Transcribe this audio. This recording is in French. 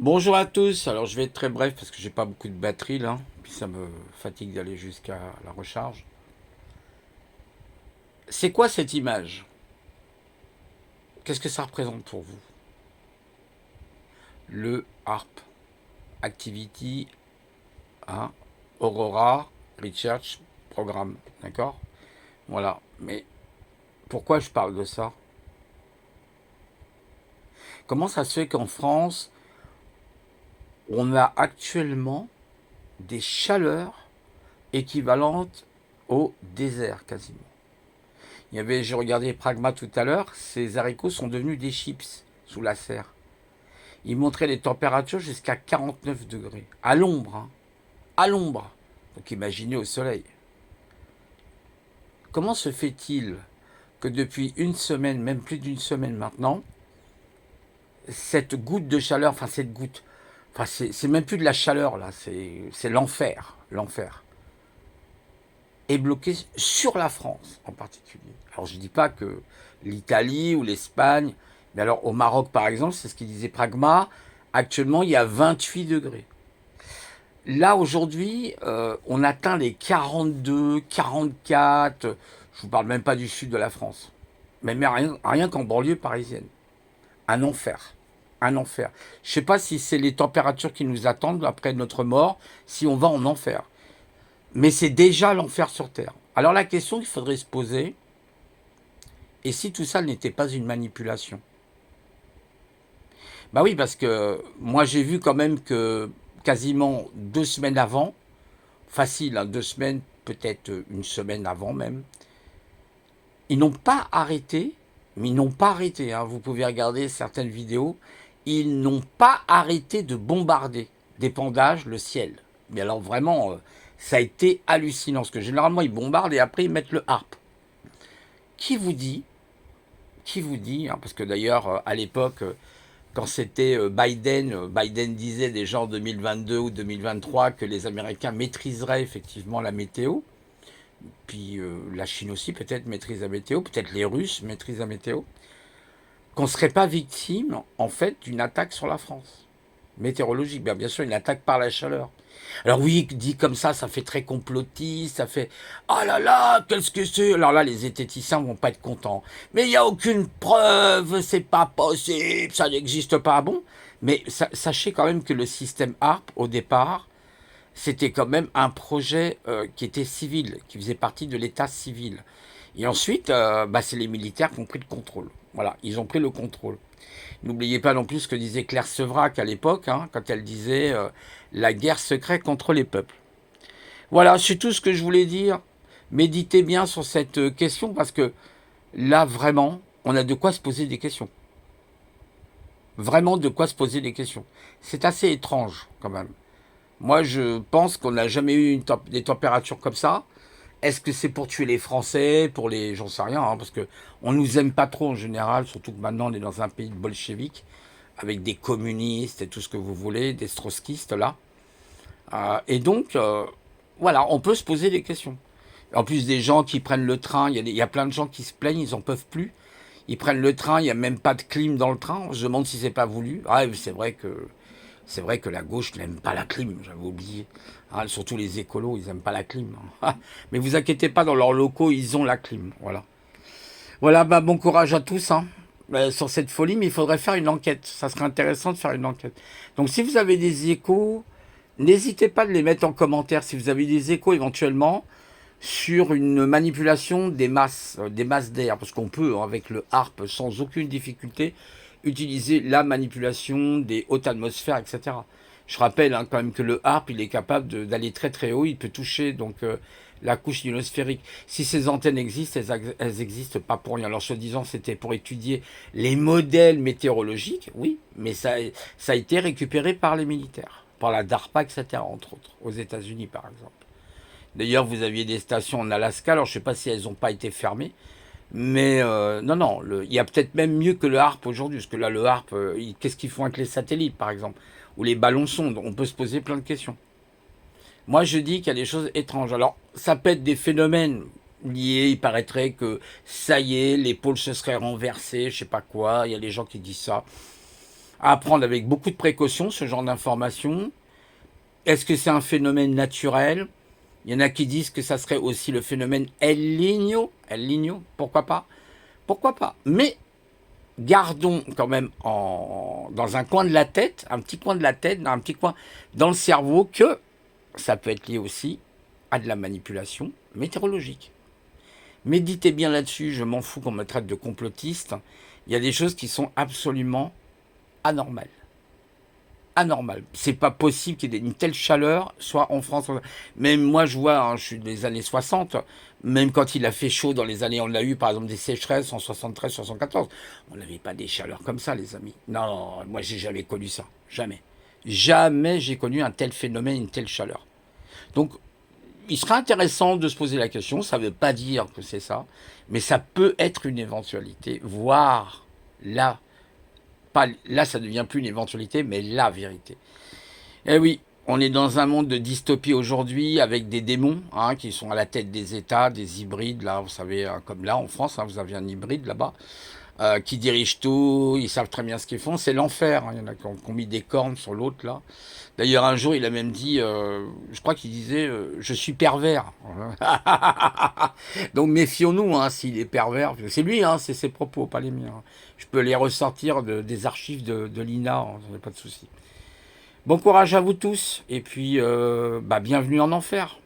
Bonjour à tous, alors je vais être très bref parce que j'ai pas beaucoup de batterie là, puis ça me fatigue d'aller jusqu'à la recharge. C'est quoi cette image? Qu'est-ce que ça représente pour vous? Le HARP, Activity, hein, Aurora Research Programme, d'accord? Voilà, mais pourquoi je parle de ça? Comment ça se fait qu'en France, on a actuellement des chaleurs équivalentes au désert quasiment? J'ai regardé Pragma tout à l'heure, ces haricots sont devenus des chips sous la serre. Ils montraient les températures jusqu'à 49 degrés. À l'ombre, hein. À l'ombre. Donc imaginez au soleil. Comment se fait-il que depuis une semaine, même plus d'une semaine maintenant, cette goutte de chaleur, enfin cette goutte, enfin c'est même plus de la chaleur là, c'est l'enfer, l'enfer, est bloquée sur la France en particulier. Alors je ne dis pas que l'Italie ou l'Espagne, mais alors au Maroc par exemple, c'est ce qu'il disait Pragma, actuellement il y a 28 degrés. Là aujourd'hui, on atteint les 42, 44, je vous parle même pas du sud de la France, mais rien qu'en banlieue parisienne. Un enfer. Un enfer. Je ne sais pas si c'est les températures qui nous attendent après notre mort, si on va en enfer. Mais c'est déjà l'enfer sur Terre. Alors la question qu'il faudrait se poser, et si tout ça n'était pas une manipulation? Bah oui, parce que moi j'ai vu quand même que quasiment 2 semaines avant, facile, hein, 2 semaines, peut-être une semaine avant même, ils n'ont pas arrêté, mais ils n'ont pas arrêté, hein, vous pouvez regarder certaines vidéos, ils n'ont pas arrêté de bombarder d'épandage le ciel. Mais alors vraiment, ça a été hallucinant, parce que généralement ils bombardent et après ils mettent le harpe. Qui vous dit qui vous dit, hein, parce que d'ailleurs, à l'époque, quand c'était Biden, Biden disait déjà en 2022 ou 2023 que les Américains maîtriseraient effectivement la météo, puis la Chine aussi peut-être maîtrise la météo, peut-être les Russes maîtrisent la météo, qu'on ne serait pas victime, en fait, d'une attaque sur la France. Météorologique, bien sûr, une attaque par la chaleur. Alors oui, dit comme ça fait très complotiste, ça fait oh là là, qu'est-ce que c'est? Alors là, les zététiciens vont pas être contents. Mais il n'y a aucune preuve, c'est pas possible, ça n'existe pas. Bon, mais sachez quand même que le système HARP, au départ, c'était quand même un projet qui était civil, qui faisait partie de l'état civil. Et ensuite, c'est les militaires qui ont pris le contrôle. Voilà, ils ont pris le contrôle. N'oubliez pas non plus ce que disait Claire Sevrac à l'époque, hein, quand elle disait la guerre secrète contre les peuples. Voilà, c'est tout ce que je voulais dire. Méditez bien sur cette question parce que là, vraiment, on a de quoi se poser des questions. Vraiment de quoi se poser des questions. C'est assez étrange quand même. Moi, je pense qu'on n'a jamais eu des températures comme ça. Est-ce que c'est pour tuer les Français, pour les... J'en sais rien, hein, parce que on nous aime pas trop en général, surtout que maintenant on est dans un pays de bolcheviques, avec des communistes et tout ce que vous voulez, des trotskistes là. Et donc, voilà, on peut se poser des questions. En plus des gens qui prennent le train, il y a plein de gens qui se plaignent, ils en peuvent plus. Ils prennent le train, il n'y a même pas de clim dans le train. On se demande si c'est pas voulu. Ah, c'est vrai que la gauche n'aime pas la clim, j'avais oublié. Hein, surtout les écolos, ils n'aiment pas la clim. Mais vous inquiétez pas, dans leurs locaux, ils ont la clim. Voilà. Voilà, bon courage à tous hein, sur cette folie, mais il faudrait faire une enquête. Ça serait intéressant de faire une enquête. Donc si vous avez des échos, n'hésitez pas de les mettre en commentaire. Si vous avez des échos éventuellement sur une manipulation des masses d'air, parce qu'on peut, hein, avec le HARP, sans aucune difficulté, utiliser la manipulation des hautes atmosphères, etc. Je rappelle hein, quand même que le HARP, il est capable d'aller très très haut, il peut toucher donc la couche ionosphérique. Si ces antennes existent, elles existent pas pour rien. Alors, soi-disant, c'était pour étudier les modèles météorologiques, oui, mais ça a été récupéré par les militaires, par la DARPA, etc., entre autres, aux États-Unis, par exemple. D'ailleurs, vous aviez des stations en Alaska, alors je ne sais pas si elles n'ont pas été fermées, mais non, non, il y a peut-être même mieux que le HARP aujourd'hui, parce que là, le HARP, qu'est-ce qu'ils font avec les satellites, par exemple, ou les ballons sondes? On peut se poser plein de questions. Moi, je dis qu'il y a des choses étranges. Alors, ça peut être des phénomènes liés. Il paraîtrait que ça y est, les pôles se seraient renversés, je sais pas quoi. Il y a des gens qui disent ça. à prendre avec beaucoup de précaution, ce genre d'informations. Est-ce que c'est un phénomène naturel? Il y en a qui disent que ça serait aussi le phénomène El Niño. El Niño, pourquoi pas? Pourquoi pas? Mais gardons quand même dans un coin de la tête, un petit coin de la tête, un petit coin dans le cerveau, que ça peut être lié aussi à de la manipulation météorologique. Méditez bien là-dessus, je m'en fous qu'on me traite de complotiste. Il y a des choses qui sont absolument anormales. Anormales. C'est pas possible qu'il y ait une telle chaleur, soit en France. Même moi, je vois, hein, je suis des années 60, même quand il a fait chaud dans les années, on a eu par exemple des sécheresses en 73, 74. On n'avait pas des chaleurs comme ça, les amis. Non, moi, j'ai jamais connu ça. Jamais. Jamais j'ai connu un tel phénomène, une telle chaleur. Donc, il sera intéressant de se poser la question. Ça ne veut pas dire que c'est ça, mais ça peut être une éventualité, voire là, pas, là, ça ne devient plus une éventualité, mais la vérité. Eh oui, on est dans un monde de dystopie aujourd'hui avec des démons, hein, qui sont à la tête des États, des hybrides. Là, vous savez, comme là en France, hein, vous avez un hybride là-bas. Qui dirigent tout, ils savent très bien ce qu'ils font, c'est l'enfer. Hein. Il y en a qui ont mis des cornes sur l'autre là. D'ailleurs, un jour, il a même dit, je crois qu'il disait, je suis pervers. Donc méfions-nous, hein, s'il est pervers. C'est lui, hein, c'est ses propos, pas les miens. Je peux les ressortir des archives de l'INA, hein, pas de souci. Bon courage à vous tous, et puis bienvenue en enfer.